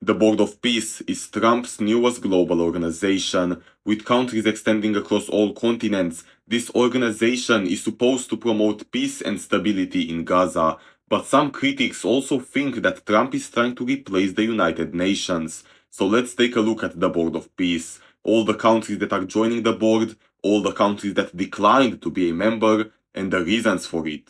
The Board of Peace is Trump's newest global organization, with countries extending across all continents. This organization is supposed to promote peace and stability in Gaza, but some critics also think that Trump is trying to replace the United Nations. So let's take a look at the Board of Peace. All the countries that are joining the board, all the countries that declined to be a member, and the reasons for it.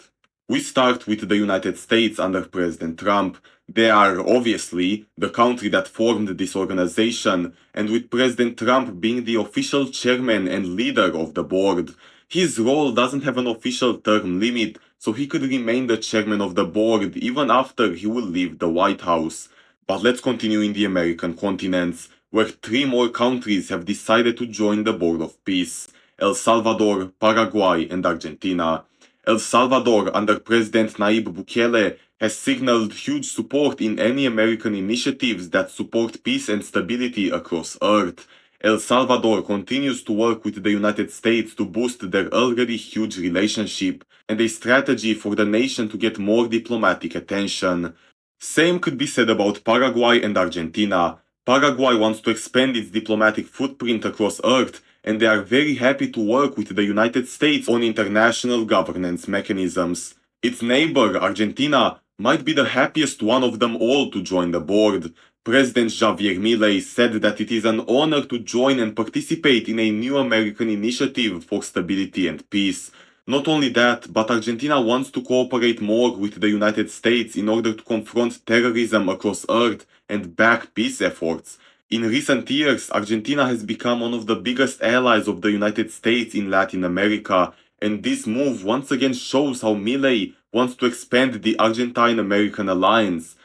We start with the United States under President Trump. They are obviously the country that formed this organization, and with President Trump being the official chairman and leader of the board. His role doesn't have an official term limit, so he could remain the chairman of the board even after he will leave the White House. But let's continue in the American continents, where 3 more countries have decided to join the Board of Peace: El Salvador, Paraguay, and Argentina. El Salvador, under President Nayib Bukele, has signaled huge support in any American initiatives that support peace and stability across Earth. El Salvador continues to work with the United States to boost their already huge relationship and a strategy for the nation to get more diplomatic attention. Same could be said about Paraguay and Argentina. Paraguay wants to expand its diplomatic footprint across Earth, and they are very happy to work with the United States on international governance mechanisms. Its neighbor, Argentina, might be the happiest one of them all to join the board. President Javier Milei said that it is an honor to join and participate in a new American initiative for stability and peace. Not only that, but Argentina wants to cooperate more with the United States in order to confront terrorism across Earth and back peace efforts. In recent years, Argentina has become one of the biggest allies of the United States in Latin America, and this move once again shows how Milei wants to expand the Argentine-American alliance.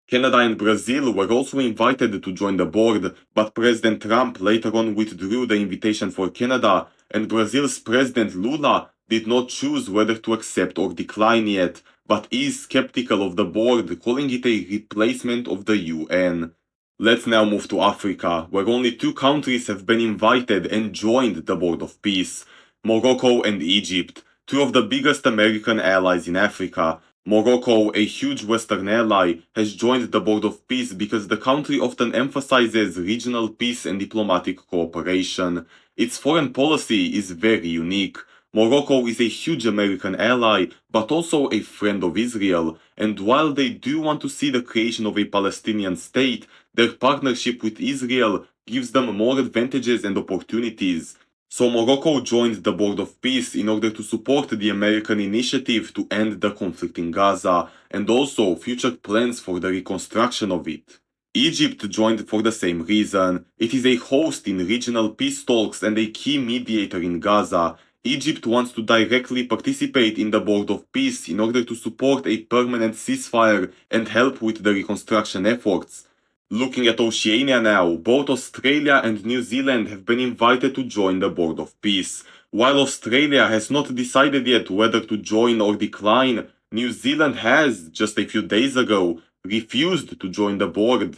Canada and Brazil were also invited to join the board, but President Trump later on withdrew the invitation for Canada, and Brazil's President Lula did not choose whether to accept or decline yet, but is skeptical of the board, calling it a replacement of the UN. Let's now move to Africa, where only 2 countries have been invited and joined the Board of Peace: Morocco and Egypt, 2 of the biggest American allies in Africa. Morocco, a huge Western ally, has joined the Board of Peace because the country often emphasizes regional peace and diplomatic cooperation. Its foreign policy is very unique. Morocco is a huge American ally, but also a friend of Israel, and while they do want to see the creation of a Palestinian state, their partnership with Israel gives them more advantages and opportunities. So Morocco joined the Board of Peace in order to support the American initiative to end the conflict in Gaza, and also future plans for the reconstruction of it. Egypt joined for the same reason. It is a host in regional peace talks and a key mediator in Gaza. Egypt wants to directly participate in the Board of Peace in order to support a permanent ceasefire and help with the reconstruction efforts. Looking at Oceania now, both Australia and New Zealand have been invited to join the Board of Peace. While Australia has not decided yet whether to join or decline, New Zealand has, just a few days ago, refused to join the board.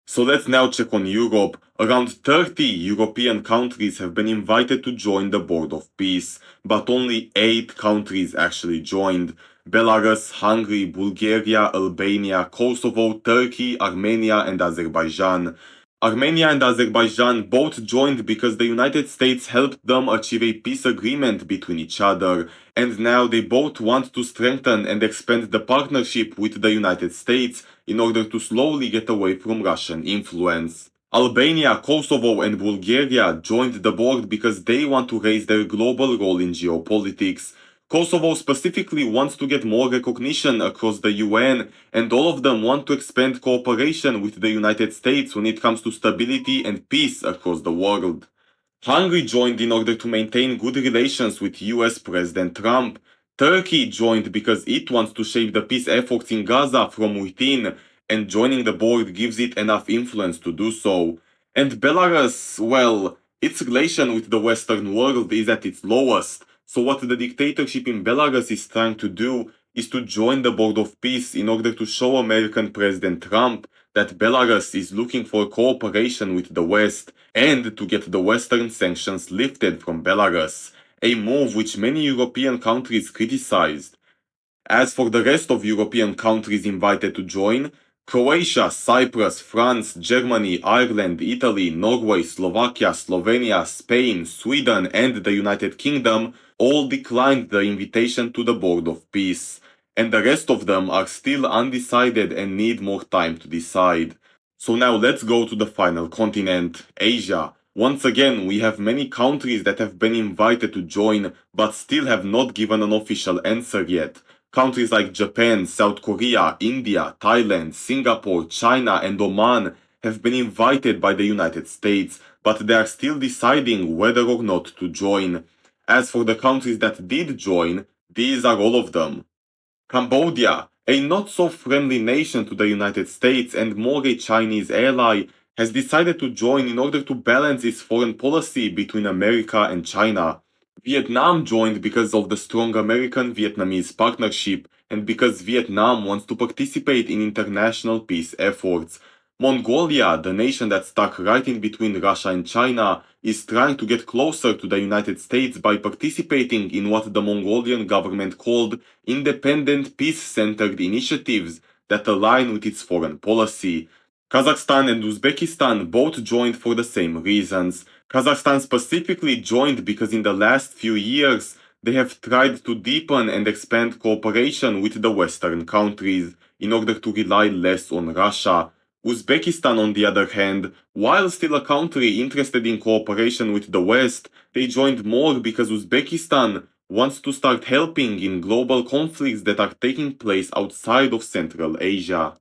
So let's now check on Europe. Around 30 European countries have been invited to join the Board of Peace, but only 8 countries actually joined: Belarus, Hungary, Bulgaria, Albania, Kosovo, Turkey, Armenia, and Azerbaijan. Armenia and Azerbaijan both joined because the United States helped them achieve a peace agreement between each other, and now they both want to strengthen and expand the partnership with the United States in order to slowly get away from Russian influence. Albania, Kosovo, and Bulgaria joined the board because they want to raise their global role in geopolitics. Kosovo specifically wants to get more recognition across the UN, and all of them want to expand cooperation with the United States when it comes to stability and peace across the world. Hungary joined in order to maintain good relations with US President Trump. Turkey joined because it wants to shape the peace efforts in Gaza from within, and joining the board gives it enough influence to do so. And Belarus, well, its relation with the Western world is at its lowest. So what the dictatorship in Belarus is trying to do is to join the Board of Peace in order to show American President Trump that Belarus is looking for cooperation with the West and to get the Western sanctions lifted from Belarus, a move which many European countries criticized. As for the rest of European countries invited to join, Croatia, Cyprus, France, Germany, Ireland, Italy, Norway, Slovakia, Slovenia, Spain, Sweden, and the United Kingdom all declined the invitation to the Board of Peace, and the rest of them are still undecided and need more time to decide. So now let's go to the final continent, Asia. Once again, we have many countries that have been invited to join, but still have not given an official answer yet. Countries like Japan, South Korea, India, Thailand, Singapore, China, and Oman have been invited by the United States, but they are still deciding whether or not to join. As for the countries that did join, these are all of them. Cambodia, a not so friendly nation to the United States and more a Chinese ally, has decided to join in order to balance its foreign policy between America and China. Vietnam joined because of the strong American-Vietnamese partnership and because Vietnam wants to participate in international peace efforts. Mongolia, the nation that's stuck right in between Russia and China, is trying to get closer to the United States by participating in what the Mongolian government called independent peace-centered initiatives that align with its foreign policy. Kazakhstan and Uzbekistan both joined for the same reasons. Kazakhstan specifically joined because in the last few years they have tried to deepen and expand cooperation with the Western countries in order to rely less on Russia. Uzbekistan, on the other hand, while still a country interested in cooperation with the West, they joined more because Uzbekistan wants to start helping in global conflicts that are taking place outside of Central Asia.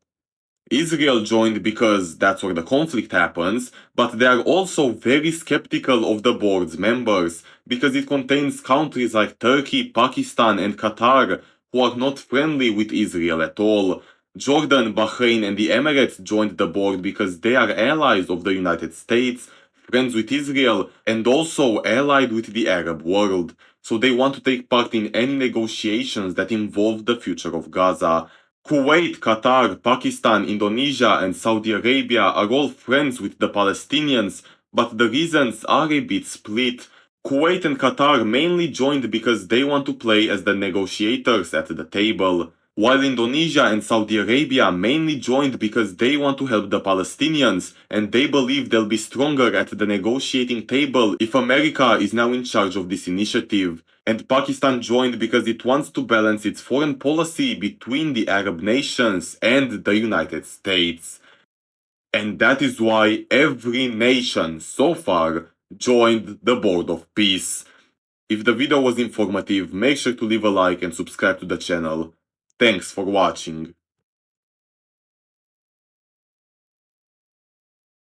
Israel joined because that's where the conflict happens, but they are also very skeptical of the board's members because it contains countries like Turkey, Pakistan, and Qatar who are not friendly with Israel at all. Jordan, Bahrain, and the Emirates joined the board because they are allies of the United States, friends with Israel, and also allied with the Arab world. So they want to take part in any negotiations that involve the future of Gaza. Kuwait, Qatar, Pakistan, Indonesia, and Saudi Arabia are all friends with the Palestinians, but the reasons are a bit split. Kuwait and Qatar mainly joined because they want to play as the negotiators at the table, while Indonesia and Saudi Arabia mainly joined because they want to help the Palestinians and they believe they'll be stronger at the negotiating table if America is now in charge of this initiative. And Pakistan joined because it wants to balance its foreign policy between the Arab nations and the United States. And that is why every nation so far joined the Board of Peace. If the video was informative, make sure to leave a like and subscribe to the channel. Thanks for watching.